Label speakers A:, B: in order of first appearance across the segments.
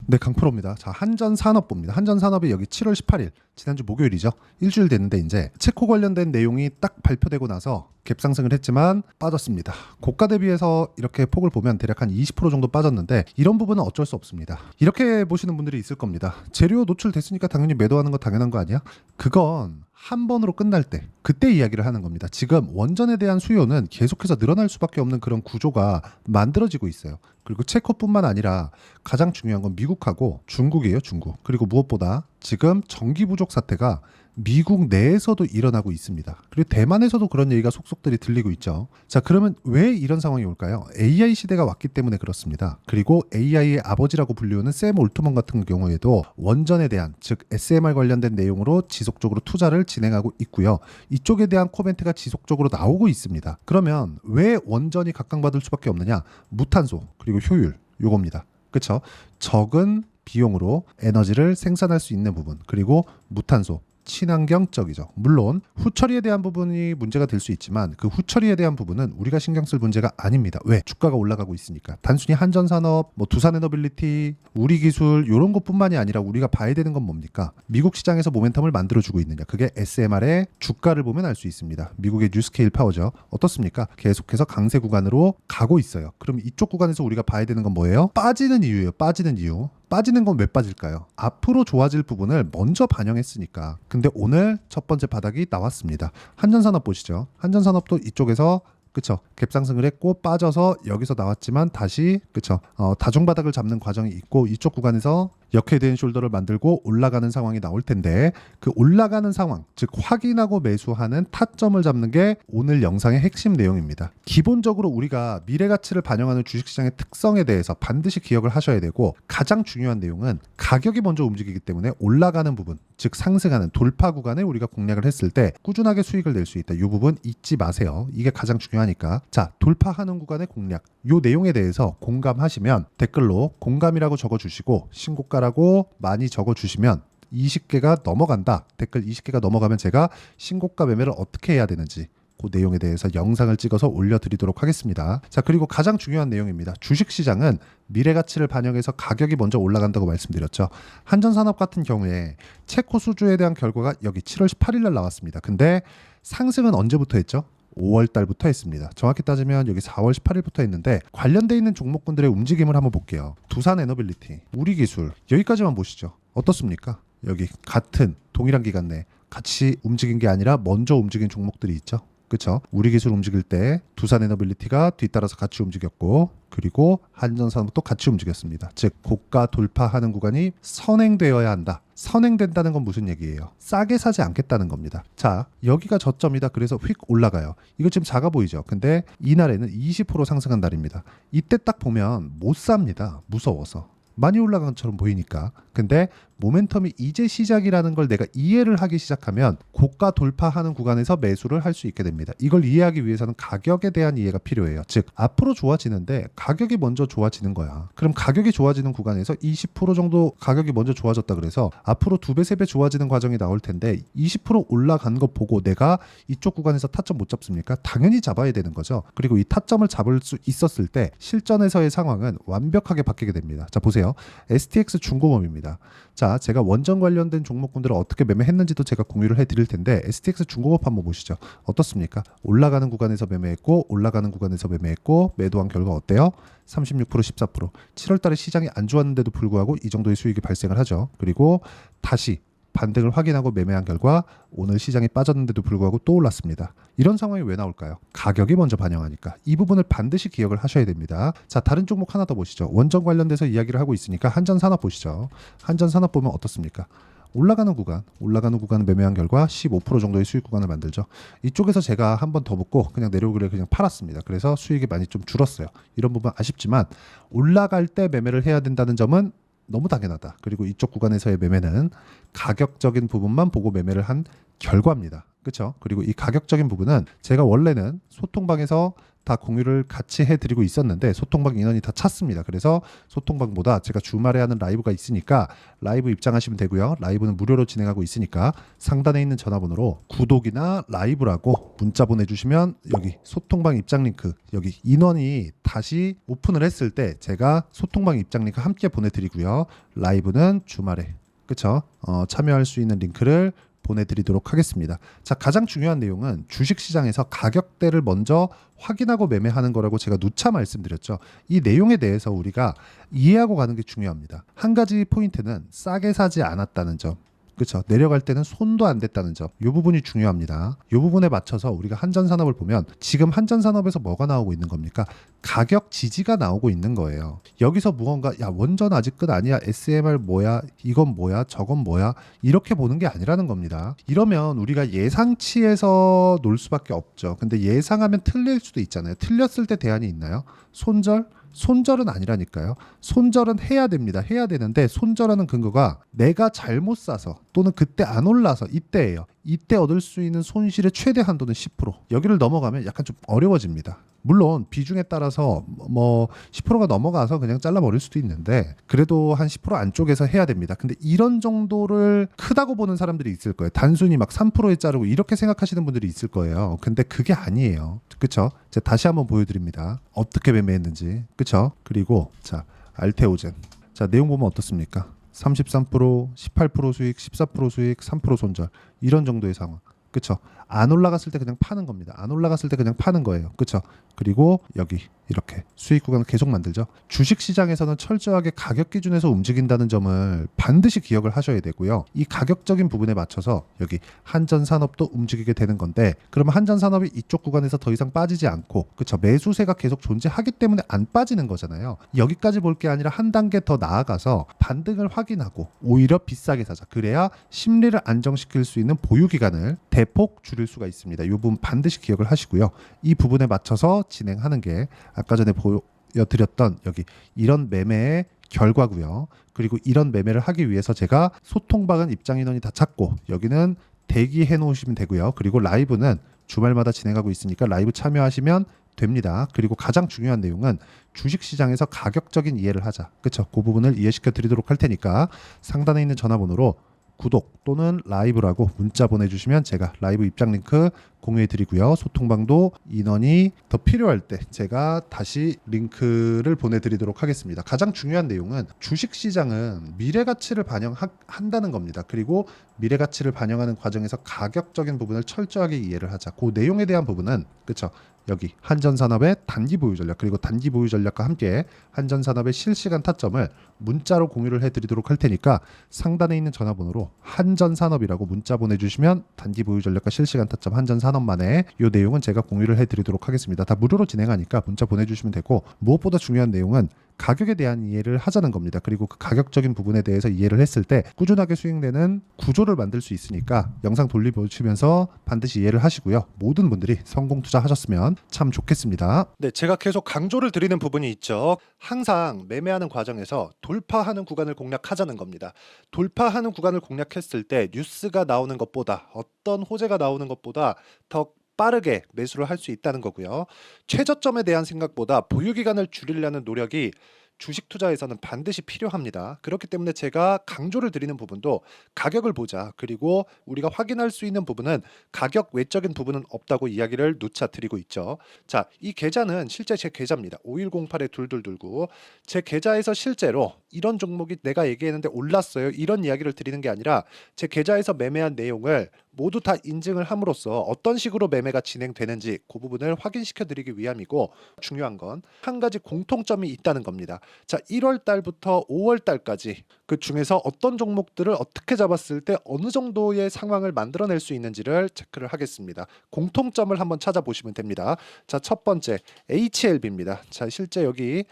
A: 네, 강프로입니다. 자, 한전산업봅니다. 한전산업이 여기 7월 18일, 지난주 목요일이죠. 일주일 됐는데 이제 체코 관련된 내용이 딱 발표되고 나서 갭상승을 했지만 빠졌습니다. 고가 대비해서 이렇게 폭을 보면 대략 한 20% 정도 빠졌는데 이런 부분은 어쩔 수 없습니다. 이렇게 보시는 분들이 있을 겁니다. 재료 노출됐으니까 당연히 매도하는 거 당연한 거 아니야? 그건 한 번으로 끝날 때 그때 이야기를 하는 겁니다. 지금 원전에 대한 수요는 계속해서 늘어날 수밖에 없는 그런 구조가 만들어지고 있어요. 그리고 체코뿐만 아니라 가장 중요한 건 미국하고 중국이에요. 중국. 그리고 무엇보다 지금 전기 부족 사태가 미국 내에서도 일어나고 있습니다. 그리고 대만에서도 그런 얘기가 속속들이 들리고 있죠. 자, 그러면 왜 이런 상황이 올까요? AI 시대가 왔기 때문에 그렇습니다. 그리고 AI의 아버지라고 불리우는 샘 올트먼 같은 경우에도 원전에 대한, 즉 SMR 관련된 내용으로 지속적으로 투자를 진행하고 있고요. 이쪽에 대한 코멘트가 지속적으로 나오고 있습니다. 그러면 왜 원전이 각광받을 수밖에 없느냐? 무탄소 그리고 효율, 요겁니다. 그렇죠? 적은 비용으로 에너지를 생산할 수 있는 부분, 그리고 무탄소, 친환경적이죠. 물론 후처리에 대한 부분이 문제가 될 수 있지만 그 후처리에 대한 부분은 우리가 신경 쓸 문제가 아닙니다. 왜? 주가가 올라가고 있으니까. 단순히 한전산업, 두산에너빌리티, 우리기술 이런 것뿐만이 아니라 우리가 봐야 되는 건 뭡니까? 미국 시장에서 모멘텀을 만들어주고 있느냐. 그게 SMR의 주가를 보면 알 수 있습니다. 미국의 뉴스케일 파워죠. 어떻습니까? 계속해서 강세 구간으로 가고 있어요. 그럼 이쪽 구간에서 우리가 봐야 되는 건 뭐예요? 빠지는 이유예요. 빠지는 이유. 빠지는 건 왜 빠질까요? 앞으로 좋아질 부분을 먼저 반영했으니까. 근데 오늘 첫 번째 바닥이 나왔습니다. 한전산업 보시죠. 한전산업도 이쪽에서 그쵸, 갭상승을 했고 빠져서 여기서 나왔지만 다시 그쵸, 다중바닥을 잡는 과정이 있고 이쪽 구간에서 역회된 숄더를 만들고 올라가는 상황이 나올 텐데 그 올라가는 상황, 즉 확인하고 매수하는 타점을 잡는 게 오늘 영상의 핵심 내용입니다. 기본적으로 우리가 미래 가치를 반영하는 주식시장의 특성에 대해서 반드시 기억을 하셔야 되고 가장 중요한 내용은 가격이 먼저 움직이기 때문에 올라가는 부분, 즉 상승하는 돌파 구간에 우리가 공략을 했을 때 꾸준하게 수익을 낼 수 있다. 이 부분 잊지 마세요. 이게 가장 중요하니까. 자, 돌파하는 구간의 공략, 이 내용에 대해서 공감하시면 댓글로 공감이라고 적어주시고 신고가라고 많이 적어주시면 20개가 넘어간다. 댓글 20개가 넘어가면 제가 신고가 매매를 어떻게 해야 되는지 그 내용에 대해서 영상을 찍어서 올려드리도록 하겠습니다. 자, 그리고 가장 중요한 내용입니다. 주식시장은 미래 가치를 반영해서 가격이 먼저 올라간다고 말씀드렸죠. 한전산업 같은 경우에 체코 수주에 대한 결과가 여기 7월 18일 날 나왔습니다. 근데 상승은 언제부터 했죠? 5월 달부터 했습니다. 정확히 따지면 여기 4월 18일부터 했는데 관련돼 있는 종목군들의 움직임을 한번 볼게요. 두산에너빌리티, 우리기술 여기까지만 보시죠. 어떻습니까? 여기 같은 동일한 기간 내에 같이 움직인 게 아니라 먼저 움직인 종목들이 있죠. 그렇죠? 우리기술 움직일 때 두산에너빌리티가 뒤따라서 같이 움직였고 그리고 한전산업도 같이 움직였습니다. 즉 고가 돌파하는 구간이 선행되어야 한다. 선행된다는 건 무슨 얘기예요? 싸게 사지 않겠다는 겁니다. 자, 여기가 저점이다. 그래서 휙 올라가요. 이거 지금 작아 보이죠? 근데 이날에는 20% 상승한 날입니다. 이때 딱 보면 못 삽니다. 무서워서. 많이 올라간 것처럼 보이니까. 근데 모멘텀이 이제 시작이라는 걸 내가 이해를 하기 시작하면 고가 돌파하는 구간에서 매수를 할 수 있게 됩니다. 이걸 이해하기 위해서는 가격에 대한 이해가 필요해요. 즉 앞으로 좋아지는데 가격이 먼저 좋아지는 거야. 그럼 가격이 좋아지는 구간에서 20% 정도 가격이 먼저 좋아졌다 그래서 앞으로 2배, 3배 좋아지는 과정이 나올 텐데 20% 올라간 거 보고 내가 이쪽 구간에서 타점 못 잡습니까? 당연히 잡아야 되는 거죠. 그리고 이 타점을 잡을 수 있었을 때 실전에서의 상황은 완벽하게 바뀌게 됩니다. 자, 보세요. STX 중공업입니다. 자, 제가 원전 관련된 종목군들을 어떻게 매매했는지도 제가 공유를 해드릴 텐데 STX 중공업 한번 보시죠. 어떻습니까? 올라가는 구간에서 매매했고 올라가는 구간에서 매매했고 매도한 결과 어때요? 36%, 14%. 7월 달에 시장이 안 좋았는데도 불구하고 이 정도의 수익이 발생을 하죠. 그리고 다시 반등을 확인하고 매매한 결과 오늘 시장이 빠졌는데도 불구하고 또 올랐습니다. 이런 상황이 왜 나올까요? 가격이 먼저 반영하니까. 이 부분을 반드시 기억을 하셔야 됩니다. 자, 다른 종목 하나 더 보시죠. 원전 관련돼서 이야기를 하고 있으니까 한전산업 보시죠. 한전산업 보면 어떻습니까? 올라가는 구간 매매한 결과 15% 정도의 수익 구간을 만들죠. 이쪽에서 제가 한 번 더 붙고 그냥 내려오기를 그냥 팔았습니다. 그래서 수익이 많이 좀 줄었어요. 이런 부분 아쉽지만 올라갈 때 매매를 해야 된다는 점은 너무 당연하다. 그리고 이쪽 구간에서의 매매는 가격적인 부분만 보고 매매를 한 결과입니다. 그렇죠? 그리고 이 가격적인 부분은 제가 원래는 소통방에서 다 공유를 같이 해드리고 있었는데 소통방 인원이 다 찼습니다. 그래서 소통방보다 제가 주말에 하는 라이브가 있으니까 라이브 입장하시면 되고요. 라이브는 무료로 진행하고 있으니까 상단에 있는 전화번호로 구독이나 라이브라고 문자 보내주시면 여기 소통방 입장 링크, 여기 인원이 다시 오픈을 했을 때 제가 소통방 입장 링크 함께 보내드리고요. 라이브는 주말에, 그쵸? 참여할 수 있는 링크를 보내드리도록 하겠습니다. 자, 가장 중요한 내용은 주식시장에서 가격대를 먼저 확인하고 매매하는 거라고 제가 누차 말씀드렸죠. 이 내용에 대해서 우리가 이해하고 가는 게 중요합니다. 한 가지 포인트는 싸게 사지 않았다는 점. 그렇죠. 내려갈 때는 손도 안 댔다는 점. 이 부분이 중요합니다. 이 부분에 맞춰서 우리가 한전산업을 보면 지금 한전산업에서 뭐가 나오고 있는 겁니까? 가격 지지가 나오고 있는 거예요. 여기서 무언가 야 원전 아직 끝 아니야, SMR 뭐야, 이건 뭐야, 저건 뭐야, 이렇게 보는 게 아니라는 겁니다. 이러면 우리가 예상치에서 놀 수밖에 없죠. 근데 예상하면 틀릴 수도 있잖아요. 틀렸을 때 대안이 있나요? 손절? 손절은 아니라니까요. 손절은 해야 됩니다. 해야 되는데 손절하는 근거가 내가 잘못 사서 또는 그때 안 올라서 이때예요. 이때 얻을 수 있는 손실의 최대 한도는 10%. 여기를 넘어가면 약간 좀 어려워집니다. 물론 비중에 따라서 뭐 10%가 넘어가서 그냥 잘라버릴 수도 있는데 그래도 한 10% 안쪽에서 해야 됩니다. 근데 이런 정도를 크다고 보는 사람들이 있을 거예요. 단순히 막 3%에 자르고 이렇게 생각하시는 분들이 있을 거예요. 근데 그게 아니에요. 그쵸? 제가 다시 한번 보여드립니다. 어떻게 매매했는지. 그쵸? 그리고 자, 알테오젠. 자, 내용 보면 어떻습니까? 33%, 18% 수익, 14% 수익, 3% 손절. 이런 정도의 상황. 그쵸? 안 올라갔을 때 그냥 파는 겁니다. 안 올라갔을 때 그냥 파는 거예요. 그쵸? 그리고 여기 이렇게 수익 구간을 계속 만들죠. 주식시장에서는 철저하게 가격 기준에서 움직인다는 점을 반드시 기억을 하셔야 되고요. 이 가격적인 부분에 맞춰서 여기 한전산업도 움직이게 되는 건데 그러면 한전산업이 이쪽 구간에서 더 이상 빠지지 않고 그쵸? 매수세가 계속 존재하기 때문에 안 빠지는 거잖아요. 여기까지 볼 게 아니라 한 단계 더 나아가서 반등을 확인하고 오히려 비싸게 사자. 그래야 심리를 안정시킬 수 있는 보유 기간을 대폭 줄일 수가 있습니다. 이 부분 반드시 기억을 하시고요. 이 부분에 맞춰서 진행하는 게 아까 전에 보여드렸던 여기 이런 매매의 결과고요. 그리고 이런 매매를 하기 위해서 제가 소통방은 입장 인원이 다 찼고 여기는 대기해 놓으시면 되고요. 그리고 라이브는 주말마다 진행하고 있으니까 라이브 참여하시면 됩니다. 그리고 가장 중요한 내용은 주식시장에서 가격적인 이해를 하자. 그렇죠? 그 부분을 이해시켜 드리도록 할 테니까 상단에 있는 전화번호로 구독 또는 라이브라고 문자 보내주시면 제가 라이브 입장 링크 공유해 드리고요. 소통방도 인원이 더 필요할 때 제가 다시 링크를 보내드리도록 하겠습니다. 가장 중요한 내용은 주식시장은 미래가치를 반영한다는 겁니다. 그리고 미래가치를 반영하는 과정에서 가격적인 부분을 철저하게 이해를 하자. 그 내용에 대한 부분은 그렇죠. 여기 한전산업의 단기 보유 전략 그리고 단기 보유 전략과 함께 한전산업의 실시간 타점을 문자로 공유를 해드리도록 할 테니까 상단에 있는 전화번호로 한전산업이라고 문자 보내주시면 단기 보유 전략과 실시간 타점 한전산업만의 이 내용은 제가 공유를 해드리도록 하겠습니다. 다 무료로 진행하니까 문자 보내주시면 되고 무엇보다 중요한 내용은 가격에 대한 이해를 하자는 겁니다. 그리고 그 가격적인 부분에 대해서 이해를 했을 때 꾸준하게 수익내는 구조를 만들 수 있으니까 영상 돌려보시면서 반드시 이해를 하시고요. 모든 분들이 성공 투자하셨으면 참 좋겠습니다. 네, 제가 계속 강조를 드리는 부분이 있죠. 항상 매매하는 과정에서 돌파하는 구간을 공략하자는 겁니다. 돌파하는 구간을 공략했을 때 뉴스가 나오는 것보다 어떤 호재가 나오는 것보다 더 빠르게 매수를 할 수 있다는 거고요. 최저점에 대한 생각보다 보유 기간을 줄이려는 노력이 주식 투자에서는 반드시 필요합니다. 그렇기 때문에 제가 강조를 드리는 부분도 가격을 보자. 그리고 우리가 확인할 수 있는 부분은 가격 외적인 부분은 없다고 이야기를 누차 드리고 있죠. 자, 이 계좌는 실제 제 계좌입니다. 5108-2229. 제 계좌에서 실제로 이런 종목이 내가 얘기했는데 올랐어요. 이런 이야기를 드리는 게 아니라 제 계좌에서 매매한 내용을 모두 다 인증을 함으로써 어떤 식으로 매매가 진행되는지 그 부분을 확인시켜 드리기 위함이고 중요한 건 한 가지 공통점이 있다는 겁니다. 자, 1월 달부터 5월 달까지 그 중에서 어떤 종목들을 어떻게 잡았을 때 어느 정도의 상황을 만들어낼 수 있는지를 체크를 하겠습니다. 공통점을 한번 찾아보시면 됩니다. 자, 첫 번째 HLB입니다. 자, 실제 여기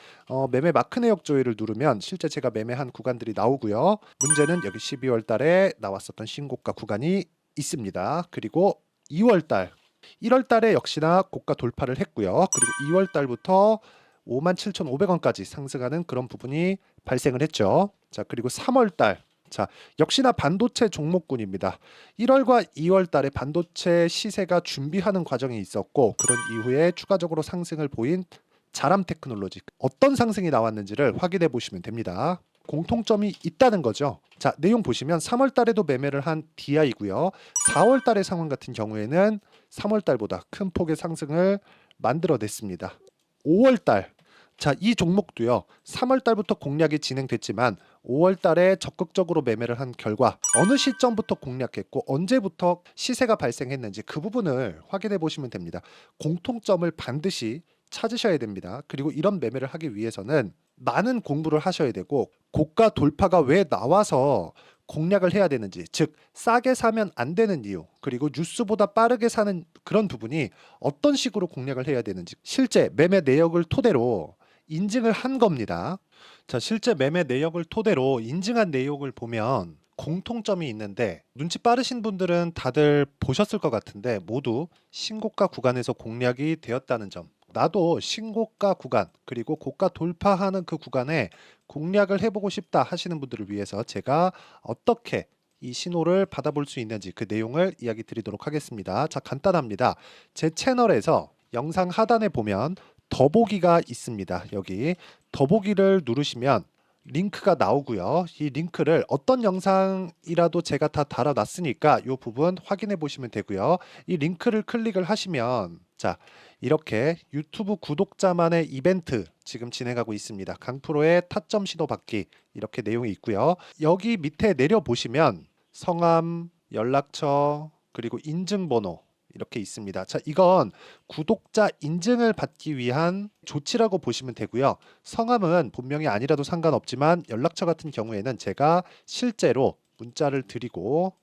A: 매매 마크 내역 조회를 누르면 실제 제가 매매한 구간들이 나오고요. 문제는 여기 12월 달에 나왔었던 신고가 구간이 있습니다. 그리고 2월 달, 1월 달에 역시나 고가 돌파를 했고요. 그리고 2월 달부터 57,500원까지 상승하는 그런 부분이 발생을 했죠. 자, 그리고 3월 달 자, 역시나 반도체 종목군입니다. 1월과 2월 달에 반도체 시세가 준비하는 과정이 있었고 그런 이후에 추가적으로 상승을 보인 자람 테크놀로지 어떤 상승이 나왔는지를 확인해 보시면 됩니다. 공통점이 있다는 거죠. 자, 내용 보시면 3월 달에도 매매를 한 DI고요. 4월 달의 상황 같은 경우에는 3월 달보다 큰 폭의 상승을 만들어냈습니다. 5월 달 자, 이 종목도요. 3월 달부터 공략이 진행됐지만 5월 달에 적극적으로 매매를 한 결과 어느 시점부터 공략했고 언제부터 시세가 발생했는지 그 부분을 확인해 보시면 됩니다. 공통점을 반드시 찾으셔야 됩니다. 그리고 이런 매매를 하기 위해서는 많은 공부를 하셔야 되고 고가 돌파가 왜 나와서 공략을 해야 되는지, 즉 싸게 사면 안 되는 이유, 그리고 뉴스보다 빠르게 사는 그런 부분이 어떤 식으로 공략을 해야 되는지 실제 매매 내역을 토대로 인증을 한 겁니다. 자, 실제 매매 내역을 토대로 인증한 내용을 보면 공통점이 있는데 눈치 빠르신 분들은 다들 보셨을 것 같은데 모두 신고가 구간에서 공략이 되었다는 점. 나도 신고가 구간 그리고 고가 돌파하는 그 구간에 공략을 해보고 싶다 하시는 분들을 위해서 제가 어떻게 이 신호를 받아볼 수 있는지 그 내용을 이야기 드리도록 하겠습니다. 자, 간단합니다. 제 채널에서 영상 하단에 보면 더보기가 있습니다. 여기 더보기를 누르시면 링크가 나오고요. 이 링크를 어떤 영상이라도 제가 다 달아놨으니까 이 부분 확인해 보시면 되고요. 이 링크를 클릭을 하시면 자, 이렇게 유튜브 구독자만의 이벤트 지금 진행하고 있습니다. 강프로의 타점 신호 받기 이렇게 내용이 있고요. 여기 밑에 내려 보시면 성함, 연락처, 그리고 인증번호 이렇게 있습니다. 자, 이건 구독자 인증을 받기 위한 조치라고 보시면 되고요. 성함은 본명이 아니라도 상관없지만 연락처 같은 경우에는 제가 실제로 문자를 드리고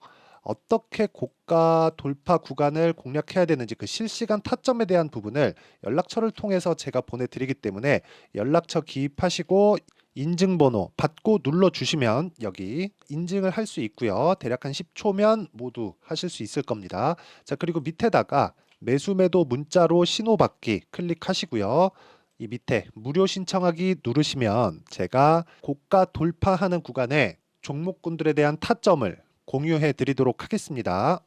A: 어떻게 고가 돌파 구간을 공략해야 되는지 그 실시간 타점에 대한 부분을 연락처를 통해서 제가 보내드리기 때문에 연락처 기입하시고 인증번호 받고 눌러주시면 여기 인증을 할 수 있고요. 대략 한 10초면 모두 하실 수 있을 겁니다. 자, 그리고 밑에다가 매수 매도 문자로 신호받기 클릭하시고요. 이 밑에 무료 신청하기 누르시면 제가 고가 돌파하는 구간에 종목군들에 대한 타점을 공유해 드리도록 하겠습니다.